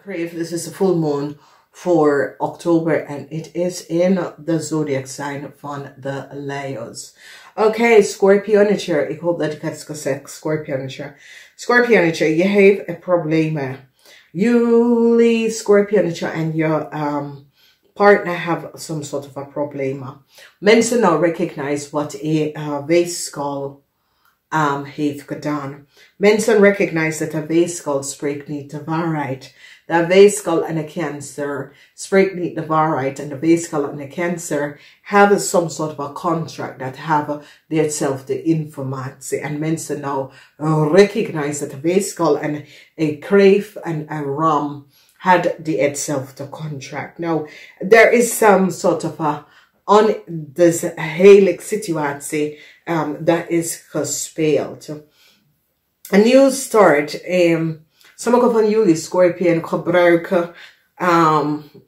Crave, this is the full moon for October and it is in the zodiac sign van de Leeuws. Oké, Schorpioen, ik hoop dat ik het gezegd, Schorpioen. Schorpioen, je heeft een probleem. Jullie, Schorpioen, and your partner have some sort of a problem. Mensen now recognize what a weeskal heeft gedaan. Mensen recognize that a weeskal spreekt niet de waarheid. De weeskal en de cancer spreekt niet de waarheid. And the weeskal and the cancer have some sort of a contract that have dezelfde informatie. And mensen now recognize that a weeskal and a crave and a ram had hetzelfde contract. Now, there is some sort of a on this hele situatie that is gespeeld. A new start. Sommige van jullie, Schorpioen, gebruiken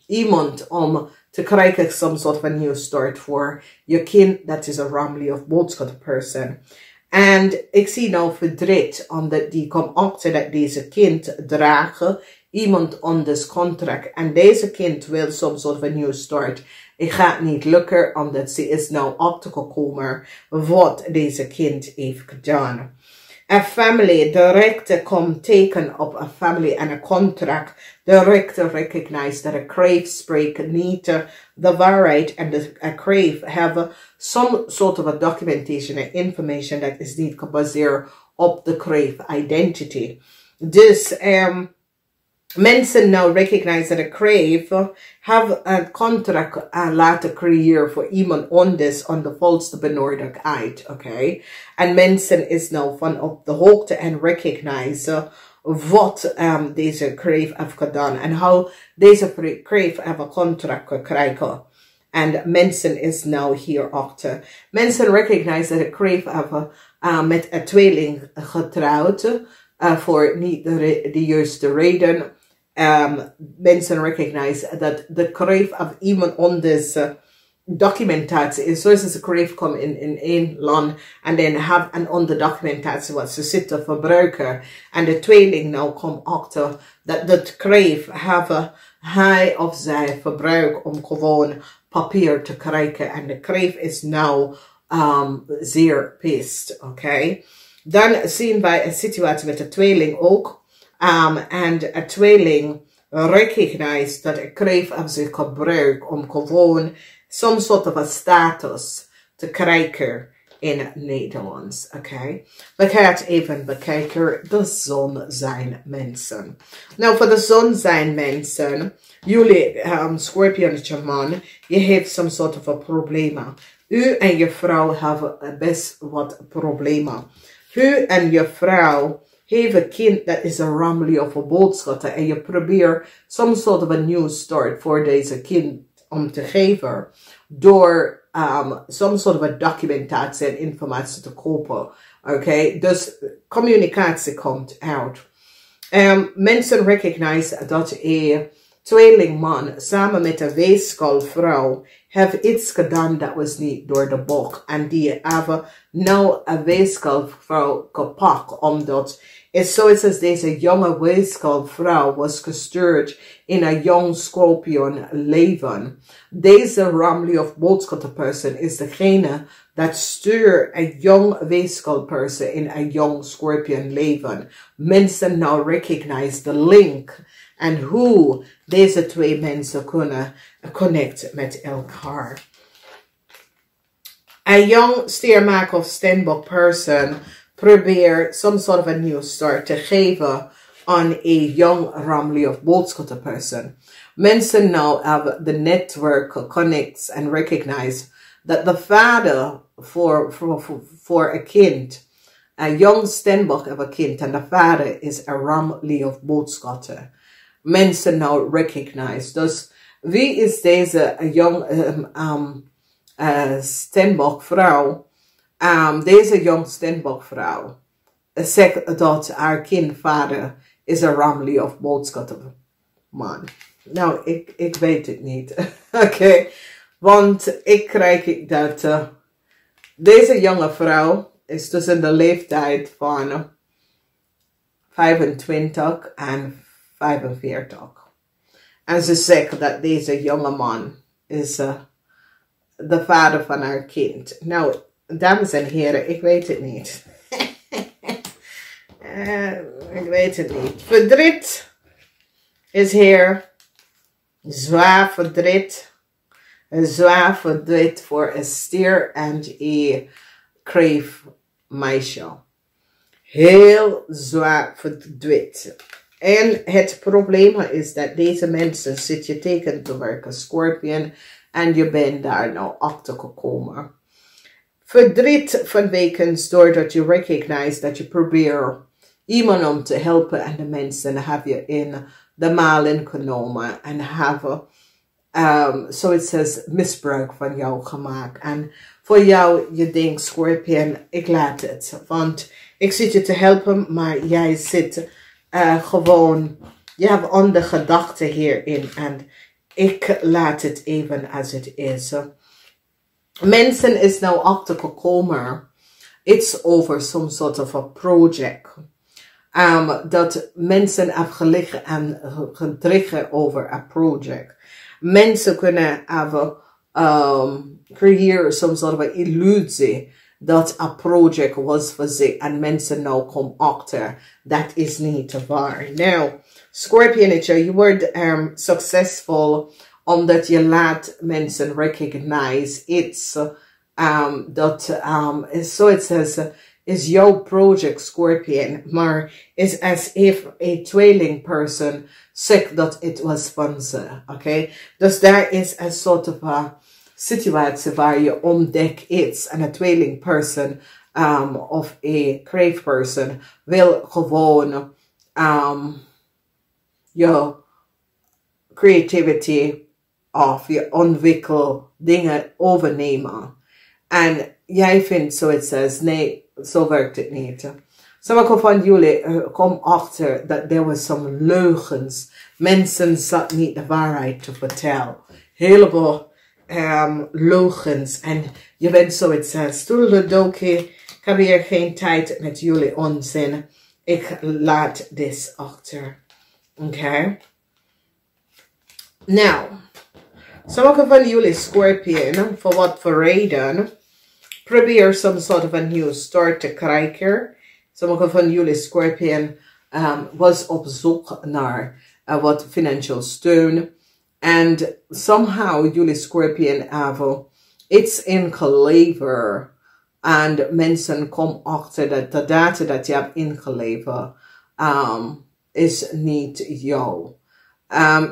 iemand om te krijgen some sort of a new start voor je kind. Dat is een family of boodschap person. En ik zie nou verdriet, omdat die komt achter dat deze kind dragen iemand onder contract. En deze kind wil some sort of a new start. Het gaat niet lukken, omdat ze is nou achtergekomen wat deze kind heeft gedaan. A family direct komt teken op a family en een contract. Direct recognize that a crave spreekt niet de waarheid. And a crave have some sort of a documentation and information that is niet gebaseerd op de crave identity. Dus mensen now recognize that a crave have a contract laten creëren voor iemand anders on de volste benodigdheid, okay? En mensen is now van op de hoogte en recognize wat deze crave heeft gedaan en hoe deze crave have a contract gekregen. En mensen is now hierachter. Mensen recognize that a crave have met een tweeling getrouwd voor niet de juiste reden. Mensen recognize that the crave of iemand anders documentatie is. Zoals ze crave komen in één land en dan have een onder documentatie wat ze zitten verbruiken. En de tweeling nou komt achter dat crave have hij of zij verbruikt om gewoon papier te krijgen. En de crave is nou zeer pissed, oké? Dan zien wij een situatie met de tweeling ook. And a tweeling recognize that a crave of zich gebruikt om gewoon some sort of a status te krijgen in Nederlands. Oké. We gaan het even bekijken. De zon zijn mensen. Nou, voor de zon zijn mensen. Jullie, Schorpioen man, je heeft some sort of a problema. U en je vrouw hebben best wat problemen. U en je vrouw heeft een kind dat is een family of een boodschap en je probeert some sort of a new start voor deze kind om te geven door some sort of a documentatie en informatie te kopen. Oké, dus communicatie komt uit. Mensen recognize dat een tweelingman samen met een weeskalvrouw heeft iets gedaan dat was niet door de boek. En die hebben nou een weeskalvrouw gepakt omdat het zo is als deze jonge weeskalvrouw was gestuurd in een jong Schorpioen leven. Deze family of boodschap person is degene dat stuurt een jong weeskalperson in een jong Schorpioen leven. Mensen now recognize the link en hoe deze twee mensen kunnen connecten met elkaar. Een jong stiermaker of steenbok person probeert some sort of a new start te geven aan a young family of boodschap person. Mensen now have the network connects and recognize that the father for a kind, a young steenbok of a kind, and the father is a family of boodschatten. Mensen now recognize. Dus wie is deze young steenbok vrouw? Deze jong steenbokvrouw zegt dat haar kindvader is een family of boodschap man. Nou, ik weet het niet. Oké, want ik krijg dat deze jonge vrouw is tussen de leeftijd van 25 en 45. En ze zegt dat deze jonge man is de vader van haar kind. Nou, dames en heren, ik weet het niet. Ik weet het niet. Verdriet is hier. Zwaar verdriet. Een zwaar verdriet voor een stier en een kreefmeisje. Heel zwaar verdriet. En het probleem is dat deze mensen zit je tegen te werken, Schorpioen, en je bent daar nou achter gekomen. Verdriet vanwege doordat je recognize dat je probeert iemand om te helpen en de mensen heb je in de malen genomen en hebben zoiets als misbruik van jou gemaakt. En voor jou, je denkt, Schorpioen, ik laat het, want ik zit je te helpen, maar jij zit gewoon, je hebt andere gedachten hierin en ik laat het even als het is. Mensen is nou achtergekomen iets over some sort of a project. Dat mensen hebben gelegen en gedreven over een project. Mensen kunnen hebben creëren some sort of a illusie dat een project was voor zich en mensen nou komen achter. Dat is niet waar. Nou, Schorpioen, je wordt succesvol omdat je laat mensen recognize iets dat is zoiets als is jouw project, Schorpioen, maar is as if a tweeling person zegt dat het was van ze, oké? Dus daar is een soort of situatie waar je ontdekt iets en een tweeling person of a crave person wil gewoon je creativity of je ontwikkel dingen overnemen. En jij vindt zoiets als, nee, zo werkt het niet. Sommige van jullie komen achter dat er was some leugens. Mensen zat niet de waarheid te vertellen. Heleboel leugens. En je bent zoiets als, toedeledokie, ik heb hier geen tijd met jullie onzin. Ik laat dit achter. Oké? Nou, sommige van jullie Schorpioen, voor wat voor reden, probeer some sort of a new start te krijgen. Sommige van jullie Schorpioen was op zoek naar wat financial steun. En somehow jullie Schorpioen hebben iets ingeleverd. En mensen komen achter dat de data dat je hebt ingeleverd is niet jou.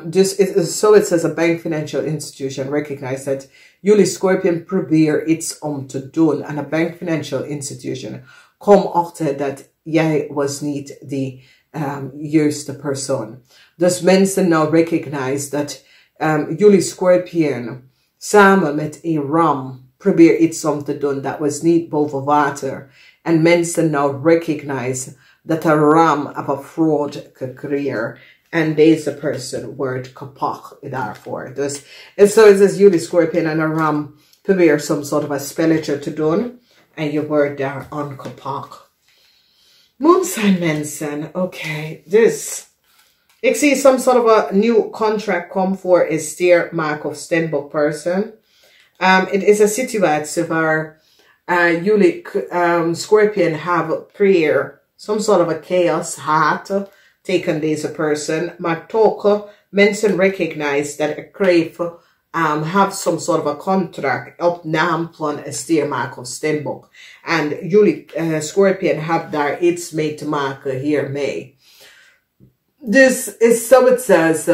Dus it is so it says a bank financial institution recognize that jullie Schorpioen probeer iets om te doen. En een bank financial institution kom achter dat jij was niet de juiste persoon. Dus mensen nou recognize dat jullie Schorpioen samen met een ram probeer iets om te doen dat was niet boven water. En mensen nou recognize dat de ram of a fraud gecreëerd. En deze persoon wordt kapot daarvoor. Dus zo is het jullie Schorpioen en een ram probeer some sort of a spelletje te doen. En je wordt daar kapot. Moon sign mensen. Oké. Dus. Ik zie some sort of a new contract come voor een stier, maak of steenbok person. Het is een situatie waar jullie Schorpioen hebben prayer. Some sort of a chaos haat tegen deze person. Maar toch mensen recognize dat a crave have some sort of a contract op naam van een stier, maak of steenbok. En jullie Schorpioen hebben daar iets mee te maken hiermee. Dus is so it says,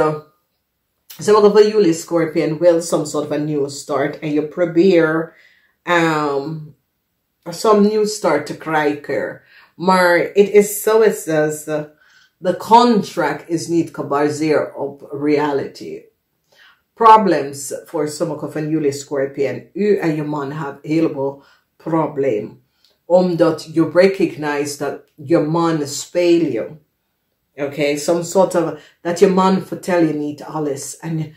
sommige van jullie Schorpioen wil some sort of a new start. En je probeer some new start te krijgen. Maar it is so it says, the contract is niet gebaseerd op reality. Problems voor sommige van jullie Schorpioen. U en je man hebben een heleboel problemen. Omdat je recognize dat je man speelt je. Okay, some sort of, dat je man vertel je niet alles. En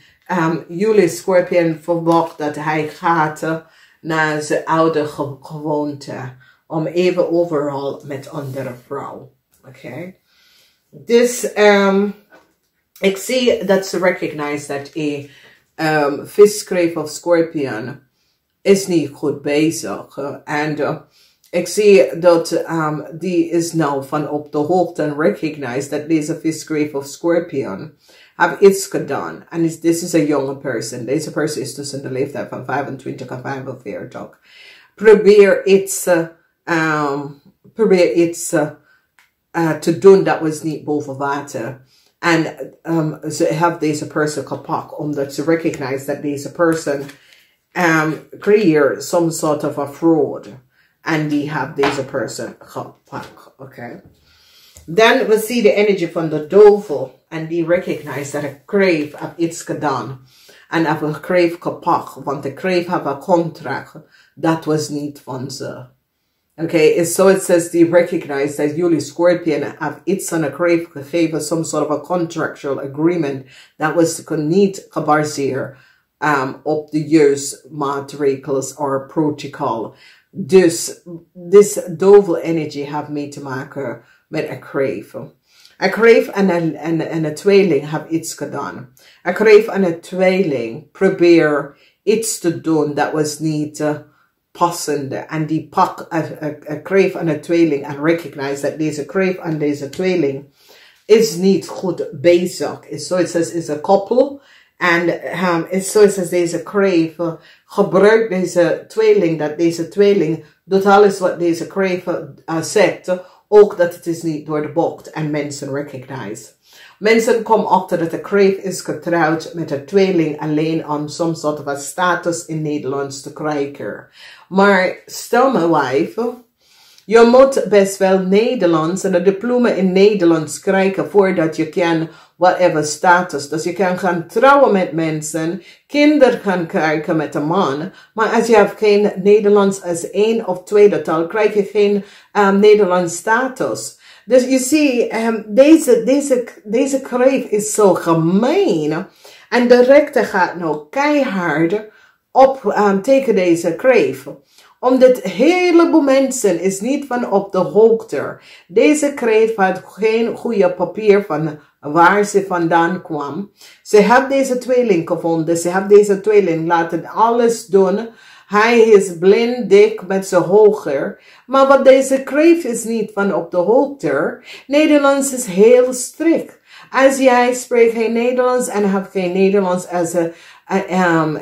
jullie Schorpioen verwacht dat hij gaat naar zijn oude gewoonte. Om even overal met andere vrouw. Okay. Dus, Ik zie dat ze recognize dat een viskreef of Schorpioen is niet goed bezig. En ik zie dat die is nou van op de hoogte en recognize dat deze viskreef of Schorpioen heeft iets gedaan. En this is a jonge person. Deze person is tussen de leeftijd van 25 en 45. Probeer iets te doen dat was niet boven water. En ze heeft deze person gepakt omdat ze recognize dat deze person creëert some sort of a fraud. En die heeft deze person gepakt. Oké. Dan we zien de energie van de duivel. En die recognize dat een kreef heeft iets gedaan. En heeft een kreef gepakt. Want de kreef heeft een contract. Dat was niet van ze. Okay, so it says they recognize that jullie Schorpioen have iets aan een kreef gegeven, some sort of a contractual agreement that was niet gebaseerd op de juiste maatregelen of protocol. Dus deze duivel energie heeft mee te maken met een kreef. Een kreef en een tweeling hebben iets gedaan. Een kreef en een tweeling probeer iets te doen dat was niet passende. En die pak een kreef en een tweeling en recognize dat deze kreef en deze tweeling is niet goed bezig. So it says is a couple. En so it says deze kreef gebruikt deze tweeling, dat deze tweeling doet alles wat deze kreef zegt. Ook dat het is niet door de bocht en mensen recognize. Mensen komen achter dat de kreef is getrouwd met een tweeling alleen om some sort of a status in Nederlands te krijgen. Maar stel mijn wijf, je moet best wel Nederlands en een diploma in Nederlands krijgen voordat je kan whatever status. Dus je kan gaan trouwen met mensen, kinderen gaan krijgen met een man. Maar als je hebt geen Nederlands als 1 of tweede taal, krijg je geen Nederlands status. Dus je ziet, deze kreef is zo gemeen. En de rechter gaat nou keihard op tegen deze kreef. Omdat heleboel mensen is niet van op de hoogte. Deze kreef had geen goede papier van waar ze vandaan kwam. Ze hebben deze tweeling gevonden. Ze hebben deze tweeling laten alles doen. Hij is blind, dik met zijn hoger. Maar wat deze kreef is niet van op de hoogte. Nederlands is heel strikt. Als jij spreekt geen Nederlands en hebt geen Nederlands als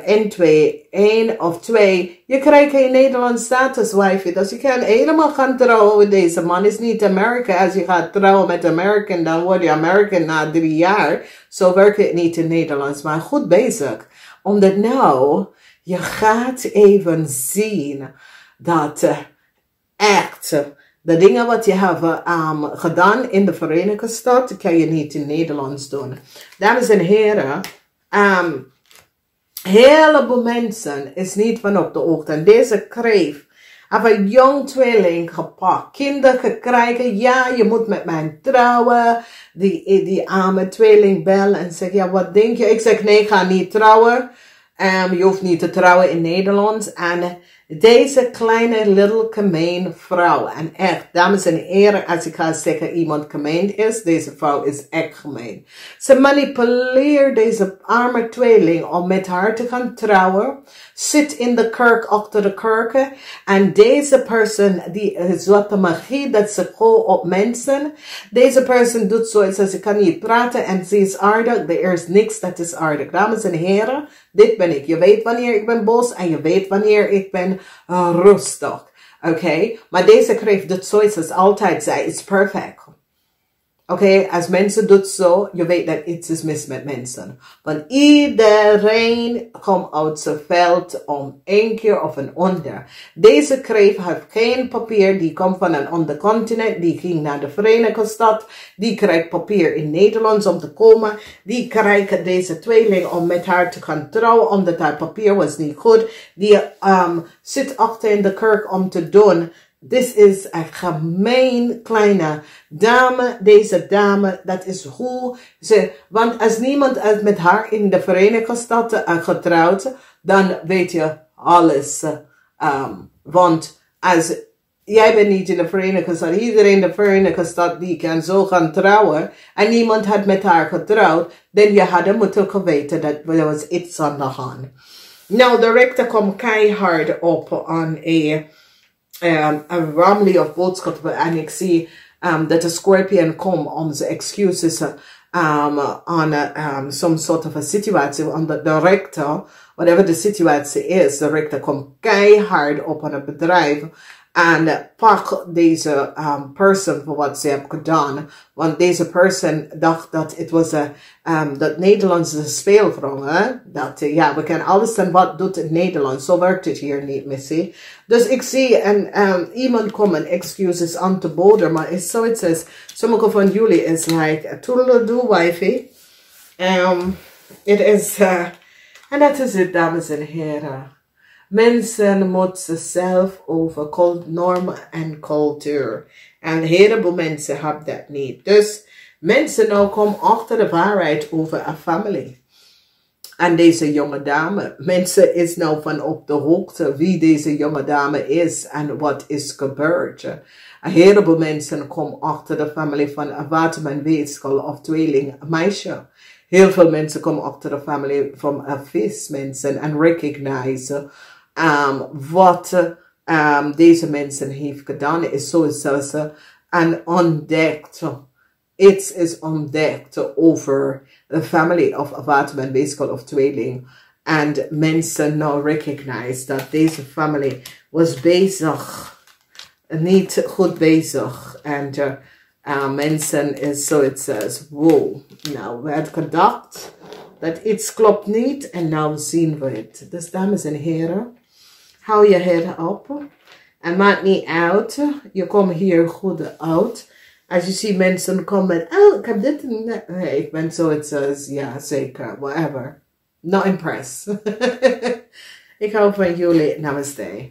N2, 1 of 2. Je krijgt geen Nederlands status, wijfje. Dus je kan helemaal gaan trouwen met deze man. Is niet Amerika. Als je gaat trouwen met American, dan word je American na 3 jaar. Zo werkt het niet in Nederlands. Maar goed bezig. Omdat nou, je gaat even zien dat echt de dingen wat je hebt gedaan in de Verenigde Staten, kan je niet in Nederlands doen. Dames en heren, heleboel mensen is niet van op de hoogte. En deze kreef heeft een jong tweeling gepakt. Kinderen gekregen. Ja, je moet met mij trouwen. Die arme tweeling bellen en zegt, ja, wat denk je? Ik zeg, nee, ik ga niet trouwen. Je hoeft niet te trouwen in Nederland. En deze kleine little gemeen vrouw. En echt, dames en heren, als ik ga zeggen iemand gemeen is, deze vrouw is echt gemeen. Ze manipuleert deze arme tweeling om met haar te gaan trouwen. Zit in de kerk, achter de kerken. En deze persoon, die is wat de magie dat ze gooit op mensen. Deze persoon doet zoiets als ze kan niet praten en ze is aardig. Er is niks dat is aardig. Dames en heren, dit ben ik. Je weet wanneer ik ben boos en je weet wanneer ik ben rustig. Oké? Maar deze kreef doet zoiets als altijd. Zij is perfect. Oké, als mensen doen zo, je weet dat iets is mis met mensen. Want iedereen komt uit zijn veld om 1 keer of een ander. Deze kreef heeft geen papier, die komt van een ander continent, die ging naar de Verenigde Staten, die krijgt papier in Nederland om te komen, die krijgt deze tweeling om met haar te gaan trouwen, omdat haar papier was niet goed, die zit achter in de kerk om te doen. Dit is een gemeen kleine dame. Deze dame, dat is hoe ze... Want als niemand met haar in de Verenigde Staten getrouwd, dan weet je alles. Want als jij bent niet in de Verenigde Staten. Iedereen in de Verenigde Staten die kan zo gaan trouwen. En niemand had met haar getrouwd. Dan je had moeten geweten dat er was iets aan de hand. Nou, de rechter komt keihard op aan een ramely of boodschappen. En ik zie dat de Schorpioen komt om zijn excuses on some sort of a situatie. Omdat de rechter, whatever de situatie is, de rechter komt keihard op aan het bedrijf. En pak deze person voor wat ze heeft gedaan. Want deze person dacht dat het was dat Nederlands is een speelvrouw. Hè? Dat ja, we kennen alles en wat doet het Nederlands. Zo werkt het hier niet, Missy. Dus ik zie iemand komen excuses aan te boden. Maar is zoiets is, sommige van jullie is like, toedeledoe, wifey. Het is, en dat is het, dames en heren. Mensen moeten zelf over normen en cultuur. En een heleboel mensen hebben dat niet. Dus mensen nou komen achter de waarheid over een familie. En deze jonge dame. Mensen is nou van op de hoogte wie deze jonge dame is en wat is gebeurd. Een heleboel mensen komen achter de familie van een watermanweeskel of tweeling meisje. Heel veel mensen komen achter de familie van een vismensen en recognize wat deze mensen heeft gedaan is zoals en ontdekt. Iets is ontdekt over de familie of waterman, weeskel of tweeling. En mensen nou recognize dat deze familie was bezig, niet goed bezig. En mensen is zoiets als, wow, nou, we hebben gedacht dat iets klopt niet en nou zien we het. Dus dames en heren, hou je head op. En maakt niet uit. Je komt hier goed uit. Als je ziet mensen komen, oh, ik heb dit en dat. Nee, ik ben zoiets als, ja, zeker, whatever. Not impressed. Ik hou van jullie. Namaste.